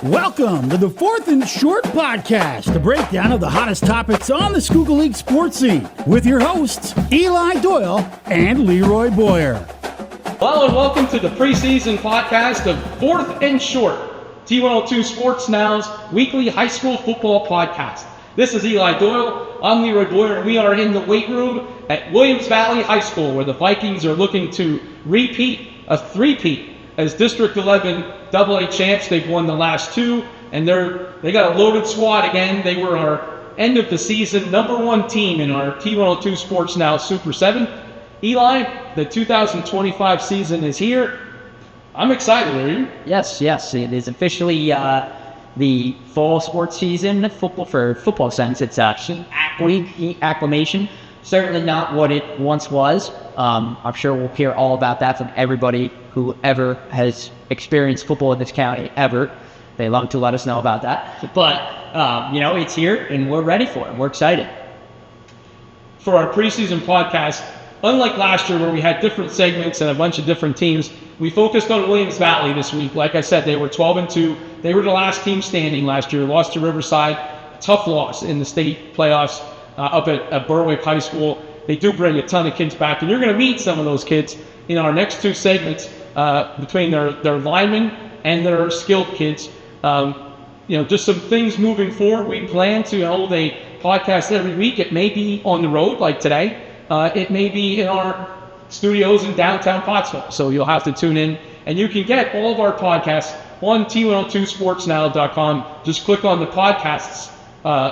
Welcome to the Fourth and Short podcast, a breakdown of the hottest topics on the Schuylkill League sports scene, with your hosts, Eli Doyle and Leroy Boyer. Hello and welcome to the Preseason podcast of Fourth and Short, T102 Sports Now's weekly high school football podcast. This is Eli Doyle. I'm Leroy Boyer, and we are in the weight room at Williams Valley High School, where the Vikings are looking to repeat a three-peat as District 11 AA champs. They've won the last two, and they got a loaded squad again. They were our end of the season number one team in our T102 Sports Now Super 7. Eli, the 2025 season is here. I'm excited, are you? Yes, it is officially the fall sports season. Football sense, it's acclimation. Certainly not what it once was. I'm sure we'll hear all about that from everybody who ever has experienced football in this county, ever. They love to let us know about that. But, it's here, and we're ready for it. We're excited. For our preseason podcast, unlike last year where we had different segments and a bunch of different teams, we focused on Williams Valley this week. Like I said, they were 12-2. They were the last team standing last year. Lost to Riverside. Tough loss in the state playoffs up at Berwick High School. They do bring a ton of kids back, and you're going to meet some of those kids in our next two segments between their linemen and their skilled kids. Just some things moving forward. We plan to hold a podcast every week. It may be on the road like today. It may be in our studios in downtown Pottsville. So you'll have to tune in, and you can get all of our podcasts on T102sportsnow.com. Just click on the podcasts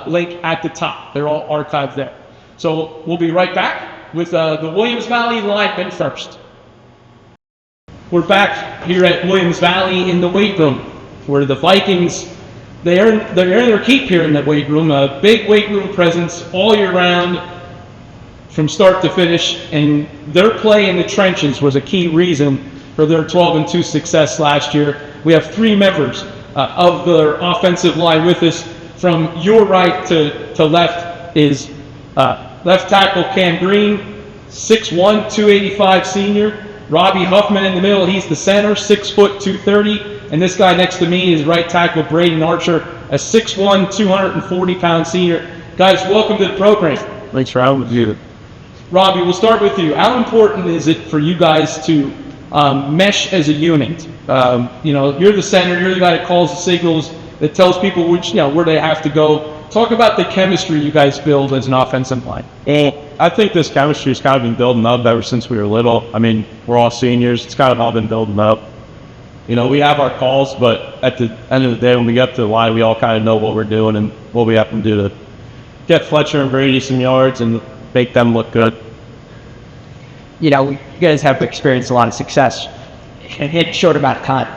link at the top. They're all archived there. So we'll be right back with the Williams Valley linemen first. We're back here at Williams Valley in the weight room, where the Vikings, they're in their keep here in that weight room. A big weight room presence all year round from start to finish, and their play in the trenches was a key reason for their 12-2 success last year. We have three members of their offensive line with us. From your right to left is left tackle Cam Green, 6'1", 285 senior. Robbie Huffman in the middle, he's the center, 6 foot 230. And this guy next to me is right tackle Braden Archer, a 6'1", 240-pound senior. Guys, welcome to the program. Thanks for having me. Robbie, we'll start with you. How important is it for you guys to mesh as a unit? You're the center, you're the guy that calls the signals, that tells people where they have to go. Talk about the chemistry you guys build as an offensive line. I think this chemistry's kind of been building up ever since we were little. I mean, we're all seniors. It's kind of all been building up. We have our calls, but at the end of the day, when we get to the line, we all kind of know what we're doing and what we have to do to get Fletcher and Brady some yards and make them look good. You guys have experienced a lot of success in a short amount of time.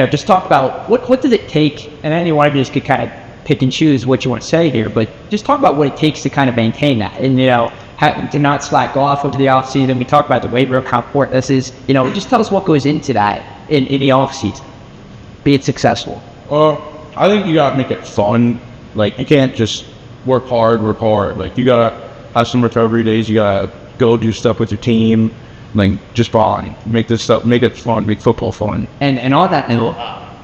Just talk about what does it take, and any one of you could kind of pick and choose what you want to say here, but just talk about what it takes to kind of maintain that, and to not slack off into the off season. We talk about the weight room, how important this is. Just tell us what goes into that in the off season, be it successful. I think you gotta make it fun. Like, you can't just work hard. Like, you gotta have some recovery days. You gotta go do stuff with your team. Like, just bond, make it fun, make football fun. And on that note,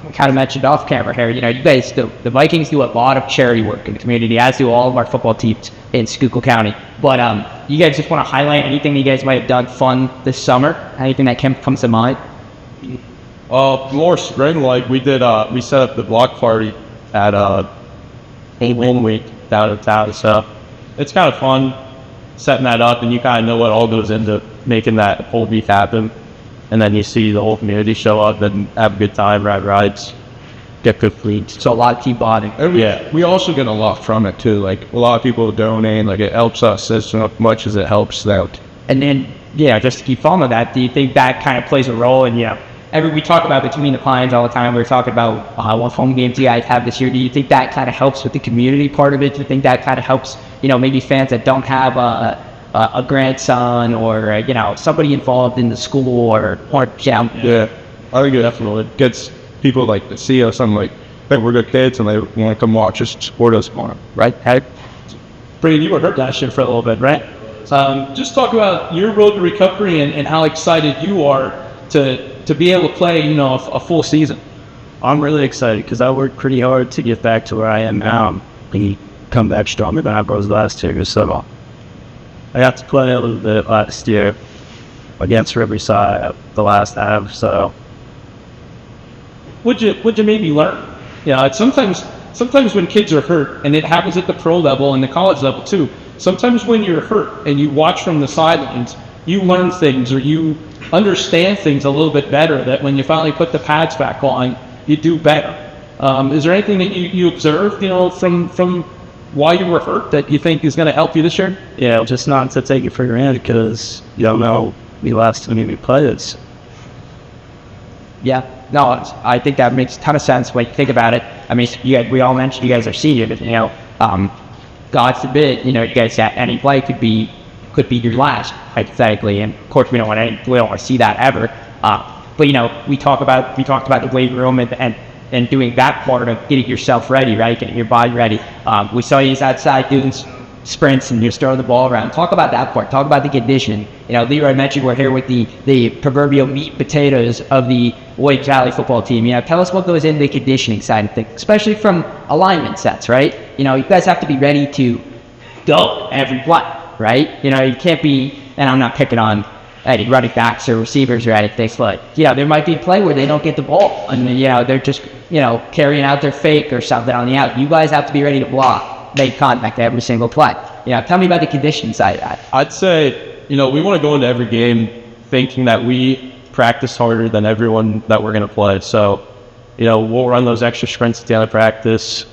we kind of mentioned off camera here, you guys, the Vikings do a lot of charity work in the community, as do all of our football teams in Schuylkill County. But you guys just want to highlight anything you guys might have done fun this summer? Anything that comes to mind? More spring, like we set up the block party at one week down in town, so it's kind of fun setting that up, and you kind of know what all goes into making that whole week happen. And then you see the whole community show up and have a good time, ride rides, get good fleets. So a lot of team bonding. We also get a lot from it too. Like, a lot of people donate. Like, it helps us as much as it helps them. And then, just to keep following that, do you think that kind of plays a role in, we talk about between the Pines all the time. We're talking about what home games you guys have this year. Do you think that kind of helps with the community part of it? Do you think that kind of helps, maybe fans that don't have a grandson or somebody involved in the school or Yeah, I think it definitely gets people to see us and that we're good kids and they want to come watch us, support us more, right? Brady, you were hurt last year for a little bit, right? Just talk about your road to recovery and how excited you are to be able to play, a full season. I'm really excited because I worked pretty hard to get back to where I am now and come back stronger than I was last year. So I got to play a little bit last year against Riverside the last half. So Would you maybe learn? It's sometimes when kids are hurt, and it happens at the pro level and the college level too. Sometimes when you're hurt and you watch from the sidelines, you learn things or you understand things a little bit better. That when you finally put the pads back on, you do better. Is there anything that you observed, from while you were hurt that you think is going to help you this year? yeah, just not to take it for granted because you don't know the last time we play this. Yeah, no, I think that makes a ton of sense when you think about it. I mean, we all mentioned you guys are seniors, God forbid, you guys at any play could be your last, hypothetically, and of course we don't want to see that ever. But we talked about the weight room and doing that part of getting yourself ready, right? Getting your body ready. We saw you outside doing sprints and you're throwing the ball around. Talk about that part. Talk about the conditioning. Leroy mentioned we're here with the proverbial meat potatoes of the Williams Valley football team. Tell us what goes into the conditioning side of things, especially from alignment sets, right? You guys have to be ready to go every play, right? You can't be, and I'm not picking on any running backs or receivers or anything, but there might be a play where they don't get the ball and they're just carrying out their fake or something on the out. You guys have to be ready to block, make contact every single play. Tell me about the conditioning side of that. I'd say, we want to go into every game thinking that we practice harder than everyone that we're going to play. So, we'll run those extra sprints at the end of practice,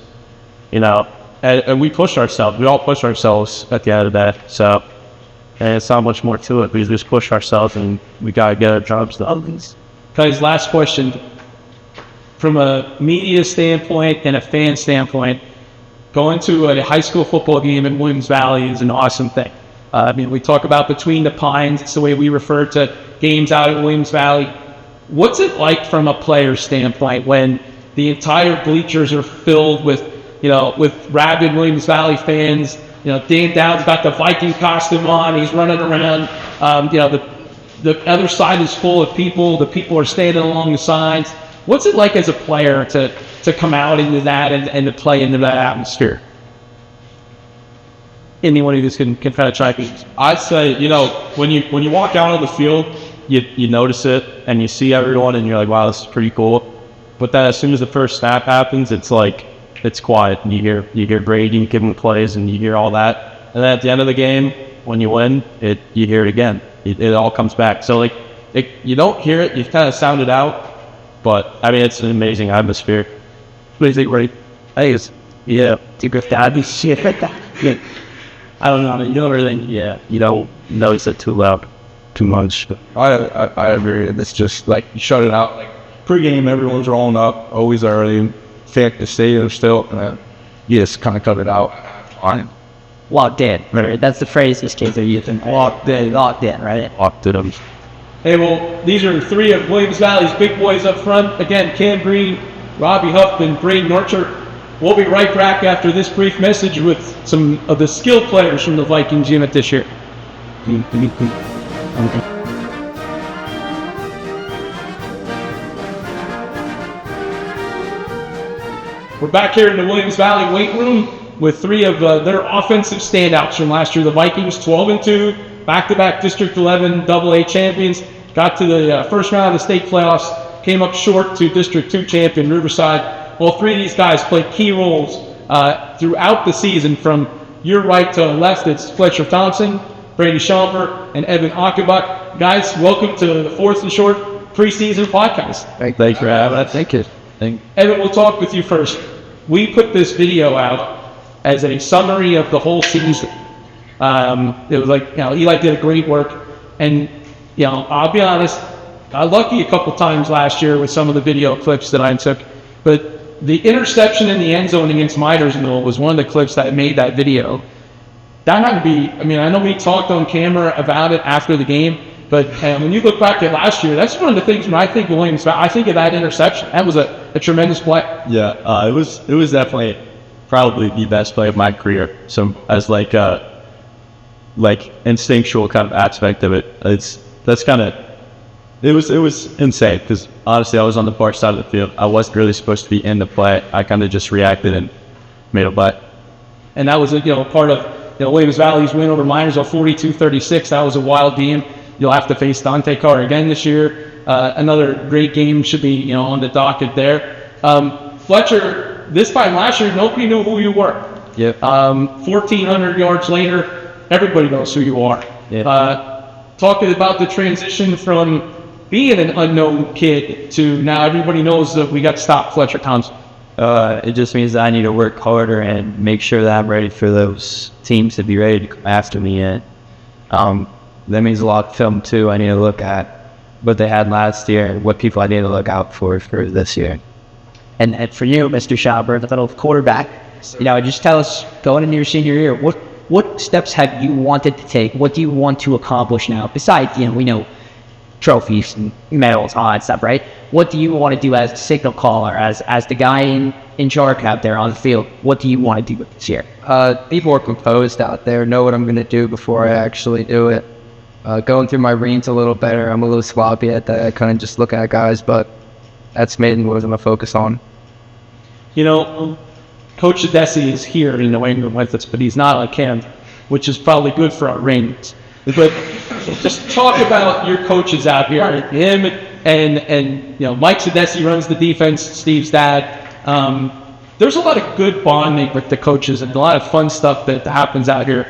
and we push ourselves. We all push ourselves at the end of that. So, and it's not much more to it. We just push ourselves and we got to get our jobs done. Guys, last question. From a media standpoint and a fan standpoint, going to a high school football game in Williams Valley is an awesome thing. We talk about between the pines. It's the way we refer to games out at Williams Valley. What's it like from a player standpoint when the entire bleachers are filled with rabid Williams Valley fans? Dan Dowd's got the Viking costume on. He's running around. The other side is full of people. The people are standing along the sides. What's it like as a player to come out into that and to play into that atmosphere? Anyone who just can kind of try to. I'd say, when you walk out on the field, you notice it and you see everyone and you're like, wow, this is pretty cool. But then as soon as the first snap happens, it's like, it's quiet and you hear Brady giving plays and you hear all that. And then at the end of the game, when you win, you hear it again. It all comes back. So you don't hear it, you kind of sound it out. But it's an amazing atmosphere. What do you think, Ray? I don't know. You don't notice it too loud, too much. I agree. It's just like you shut it out. Like pregame, everyone's rolling up, always early. The stadium still, you just kind of cut it out. Fine. Locked in. Right? That's the phrase these kids are using. Locked in, right? Locked in them. Hey, well, these are three of Williams Valley's big boys up front. Again, Cam Green, Robbie Huffman, Braden Norchert. We'll be right back after this brief message with some of the skilled players from the Vikings unit this year. We're back here in the Williams Valley weight room with three of their offensive standouts from last year. The Vikings, 12-2, back-to-back District 11 AA champions. Got to the first round of the state playoffs, came up short to District 2 champion Riverside. Well, three of these guys played key roles throughout the season. From your right to left, it's Fletcher Thompson, Brady Schomper, and Evan Akabuk. Guys, welcome to the Fourth and Short preseason podcast. Thanks for having us. Thank you. Evan, we'll talk with you first. We put this video out as a summary of the whole season. It was like, Eli did a great work. And, I'll be honest, I was lucky a couple times last year with some of the video clips that I took. But the interception in the end zone against Minersville was one of the clips that made that video. That had to be, I know we talked on camera about it after the game. But when you look back at last year, that's one of the things when I think of Williams, I think of that interception. That was a tremendous play. Yeah, it was definitely probably the best play of my career. So as like instinctual kind of aspect of it, that's kind of It was insane because honestly, I was on the far side of the field. I wasn't really supposed to be in the play. I kind of just reacted and made a play. And that was part of Williams Valley's win over Miners on 42-36. That was a wild game. You'll have to face Dante Carter again this year. Another great game should be on the docket there. Fletcher, this time last year, nobody knew who you were. Yep. 1,400 yards later, everybody knows who you are. Talking about the transition from being an unknown kid to now everybody knows that we got to stop Fletcher Thompson. It just means that I need to work harder and make sure that I'm ready for those teams to be ready to come after me. And that means a lot of film too. I need to look at what they had last year and what people I need to look out for this year. And for you, Mr. Schauber, the little quarterback, just tell us, going into your senior year, what steps have you wanted to take? What do you want to accomplish now? Besides, we know trophies and medals, all that stuff, right? What do you want to do as a signal caller, as the guy in charge out there on the field? What do you want to do this year? Be more composed out there, know what I'm going to do before I actually do it. Going through my reads a little better. I'm a little sloppy at that. I kind of just look at guys, but that's mainly what I'm going to focus on. Coach Adesi is here in New England with us, but he's not on camp, which is probably good for our ratings. But just talk about your coaches out here. Him and Mike Sadesi runs the defense, Steve's dad. There's a lot of good bonding with the coaches and a lot of fun stuff that happens out here.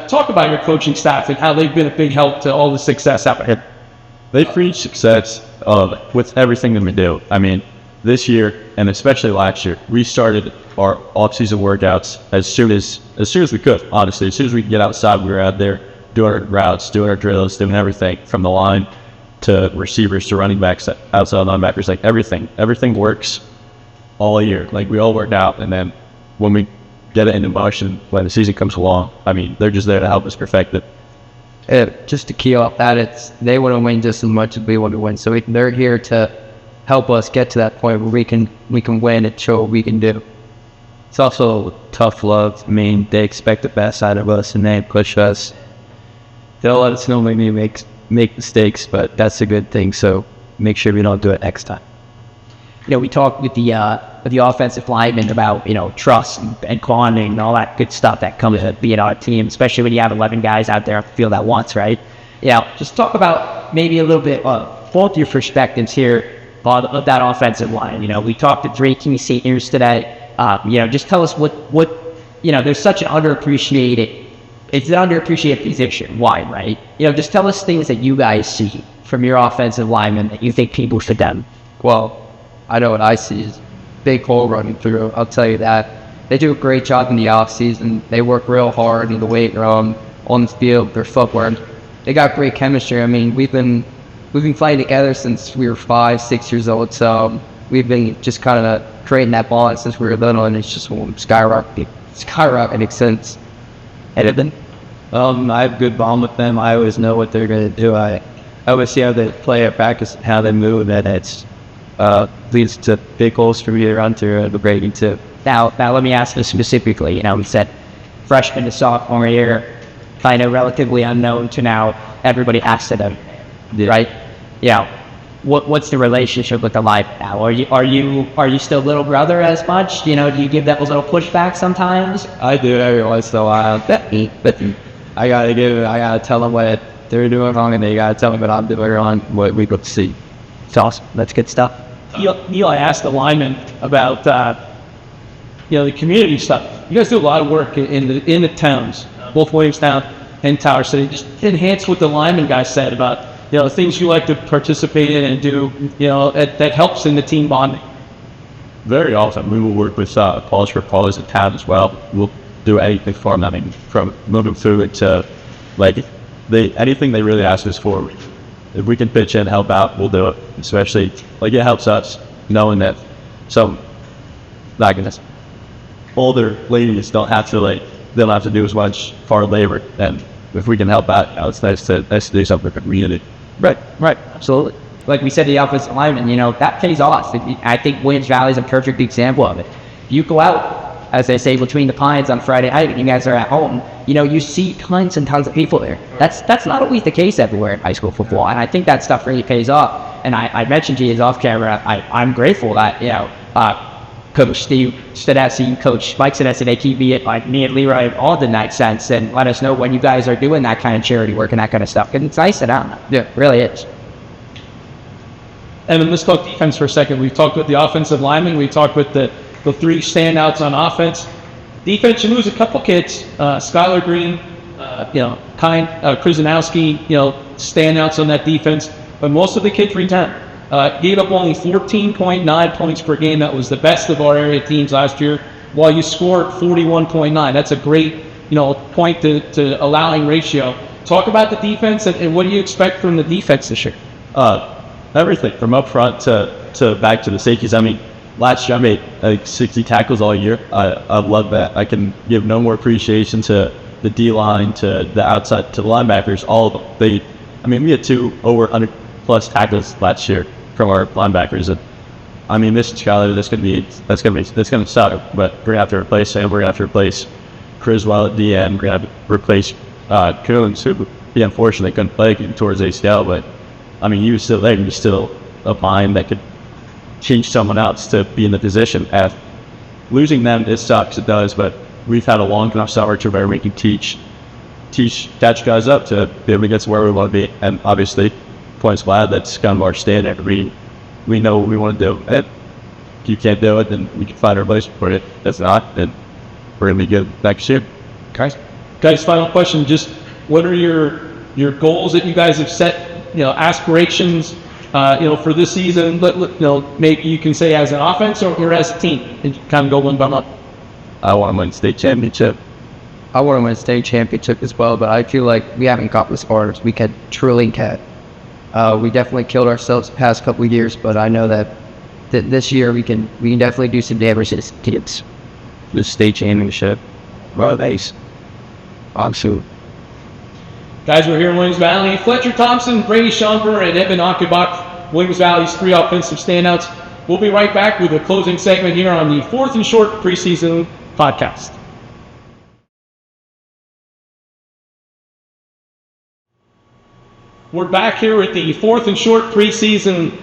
Talk about your coaching staff and how they've been a big help to all the success out here. They preach success with everything that we do. I mean, this year and especially last year, we started our off-season workouts as soon as we could. Honestly, as soon as we could get outside, we were out there doing our routes, doing our drills, doing everything from the line to receivers to running backs, outside linebackers, like everything works all year. Like we all worked out, and then when we get it into motion, when the season comes along, I mean, they're just there to help us perfect it. Just to key off that, they want to win just as much as we want to win. So they're here to help us get to that point where we can win and show what we can do. It's also tough love. I mean, they expect the best out of us and they push us. They'll let us know when we make mistakes, but that's a good thing. So make sure we don't do it next time. We talked with the offensive linemen about trust and bonding and all that good stuff that comes with being on a team, especially when you have 11 guys out there on the field at once, right? Just talk about maybe a little bit both your perspectives here of that offensive line. We talked to 3 key seniors today. Just tell us what there's such an underappreciated position. Why, right? Just tell us things that you guys see from your offensive linemen that you think people should do. Well, I know what I see is big hole running through. I'll tell you that. They do a great job in the off season. They work real hard in the weight room, on the field, their footwork. They got great chemistry. I mean, we've been playing together since we were 5-6 years old. So we've been just kind of creating that bond since we were little, and it's just skyrocketing since. I have a good bond with them. I always know what they're going to do. I always see how they play at practice and how they move, and it's leads to big goals for me to run through and the grading too. Now let me ask this specifically. We said freshman to sophomore year, kind of relatively unknown to now everybody asks to them, right? What's the relationship with the line now? Are you still little brother as much? Do you give that a little pushback sometimes? I do every once in a while. But I gotta tell them what they're doing wrong, and they gotta tell me what I'm doing wrong. What we got to see. It's awesome. That's good stuff. I asked the linemen about the community stuff. You guys do a lot of work in the towns, both Williamstown and Tower City. Just enhance what the lineman guy said about things you like to participate in and do. That helps in the team bonding. Very often we will work with college for college in town as well. We'll do anything for them. I mean, from moving food to anything they really ask us for. If we can pitch in and help out, we'll do it. Especially, it helps us knowing that some, older ladies don't have to do as much hard labor. And if we can help out, it's nice to do something for the community. Right, absolutely. Like we said, the offensive lineman, that pays off. I think Williams Valley is a perfect example of it. You go out as they say, between the pines on Friday night and you guys are at home, you see tons and tons of people there. That's not always the case everywhere in high school football, and I think that stuff really pays off. And I mentioned to you off camera, I'm grateful that, Coach Steve Stedessi, Coach Mike Stedessi, they keep me and Leroy all the night sense and let us know when you guys are doing that kind of charity work and that kind of stuff. Because it's nice and out. Yeah, it really is. And then let's talk defense for a second. We've talked with the offensive linemen. We talked with the three standouts on offense. Defense, you lose a couple kids. Skylar Green, Krzyzanowski, standouts on that defense. But most of the kids return. Gave up only 14.9 points per game. That was the best of our area teams last year, while you scored 41.9. That's a great, point to allowing ratio. Talk about the defense and what do you expect from the defense this year? Everything from up front to back to the safeties. I mean, last year I made 60 tackles all year. I love that. I can give no more appreciation to the D-line, to the outside, to the linebackers, all of them. We had 2 over 100 plus tackles last year from our linebackers. And I mean, this Skyler, that's gonna suck. But we're gonna have to replace him. We're gonna have to replace Criswell at the end. We're gonna have to replace Coons, who unfortunately couldn't play towards ACL. But I mean, he was still there. He was still a mind that could change someone else to be in the position. And losing them, it sucks. It does. But we've had a long enough summer to where we can catch guys up to be able to get to where we want to be. And obviously, Points Glad, that's kind of our standard. We know what we want to do. And if you can't do it, then we can find a replacement for it. If that's not, then we're going to be good next year. Guys, final question. Just what are your goals that you guys have set, aspirations, for this season? Maybe you can say as an offense or as a team, and kind of go one by one. I want to win state championship. I want to win a state championship as well, but I feel like we haven't got as far as we could truly get. We definitely killed ourselves the past couple of years, but I know that this year we can definitely do some damage to the kids. The state championship. Well, base. Awesome. Guys, we're here in Williams Valley. Fletcher Thompson, Brady Schomburg, and Evan Achenbach, Williams Valley's 3 offensive standouts. We'll be right back with a closing segment here on the 4th and Short Preseason podcast. We're back here with the 4th and Short Preseason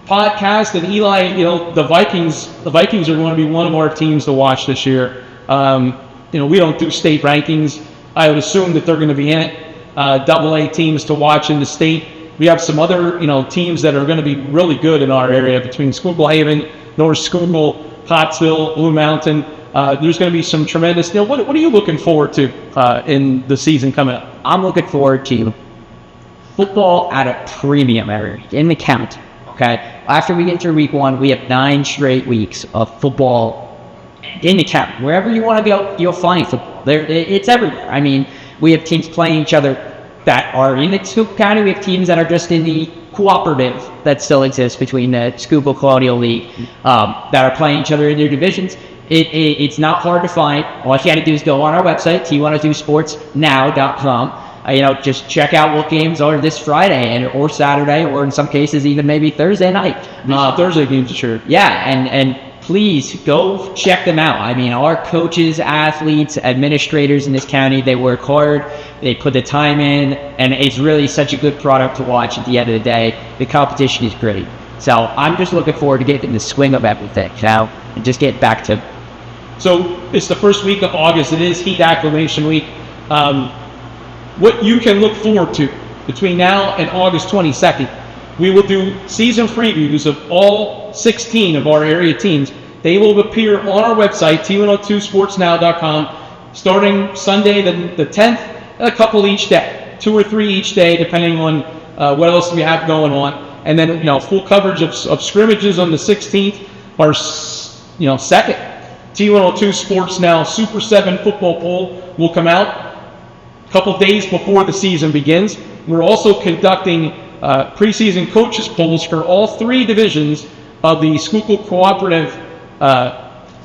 podcast, and Eli, the Vikings are going to be one of our teams to watch this year. We don't do state rankings. I would assume that they're going to be in it. AA teams to watch in the state. We have some other, teams that are going to be really good in our area between Schuylkill Haven, North Schuylkill, Pottsville, Blue Mountain. There's going to be some tremendous. What are you looking forward to in the season coming up? I'm looking forward to football at a premium in the county. Okay, after we get through week 1, we have 9 straight weeks of football in the county. Wherever you want to go, you'll find football. It's everywhere. I mean, we have teams playing each other that are in the Schuylkill County. We have teams that are just in the cooperative that still exists between the Schuylkill Colonial League that are playing each other in their divisions. It's not hard to find. All you got to do is go on our website, t102sportsnow.com. Just check out what games are this Friday or Saturday, or in some cases even maybe Thursday night. Thursday games, sure. Yeah, and please go check them out. I mean, our coaches, athletes, administrators in this county, they work hard, they put the time in, and it's really such a good product to watch at the end of the day. The competition is great. So I'm just looking forward to getting in the swing of everything now and just get back to. So it's the first week of August. It is Heat Acclimation Week. What you can look forward to between now and August 22nd, we will do season previews of all 16 of our area teams. They will appear on our website, t102sportsnow.com, starting Sunday the 10th, a couple each day, 2 or 3 each day, depending on what else we have going on. And then, full coverage of scrimmages on the 16th. Our, second T102 Sports Now Super 7 football poll will come out couple days before the season begins. We're also conducting preseason coaches polls for all 3 divisions of the Schuylkill Cooperative,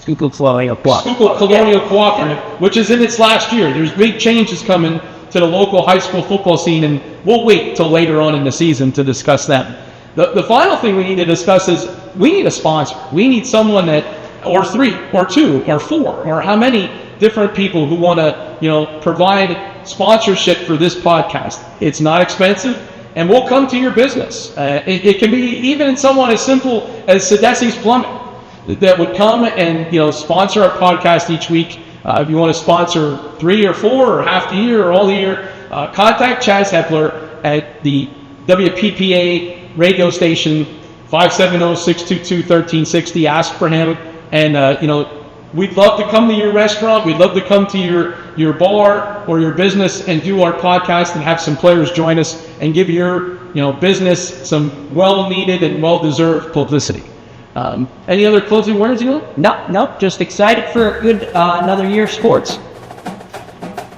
Schuylkill Colonial Cooperative, which is in its last year. There's big changes coming to the local high school football scene, and we'll wait till later on in the season to discuss that. The final thing we need to discuss is we need a sponsor. We need someone that or 3 or 2 or 4 or how many different people who want to, provide sponsorship for this podcast. It's not expensive, and we'll come to your business. It can be even someone as simple as Sedesi's Plumbing that would come and, sponsor our podcast each week. If you want to sponsor 3 or 4 or half the year or all the year, contact Chaz Hepler at the WPPA radio station, 570-622-1360. Ask for him, and we'd love to come to your restaurant. We'd love to come to your bar or your business and do our podcast and have some players join us and give your business some well-needed and well-deserved publicity. Any other closing words, Eli? No, just excited for a good another year of sports.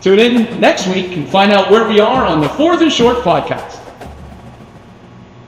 Tune in next week and find out where we are on the 4th and Short podcast.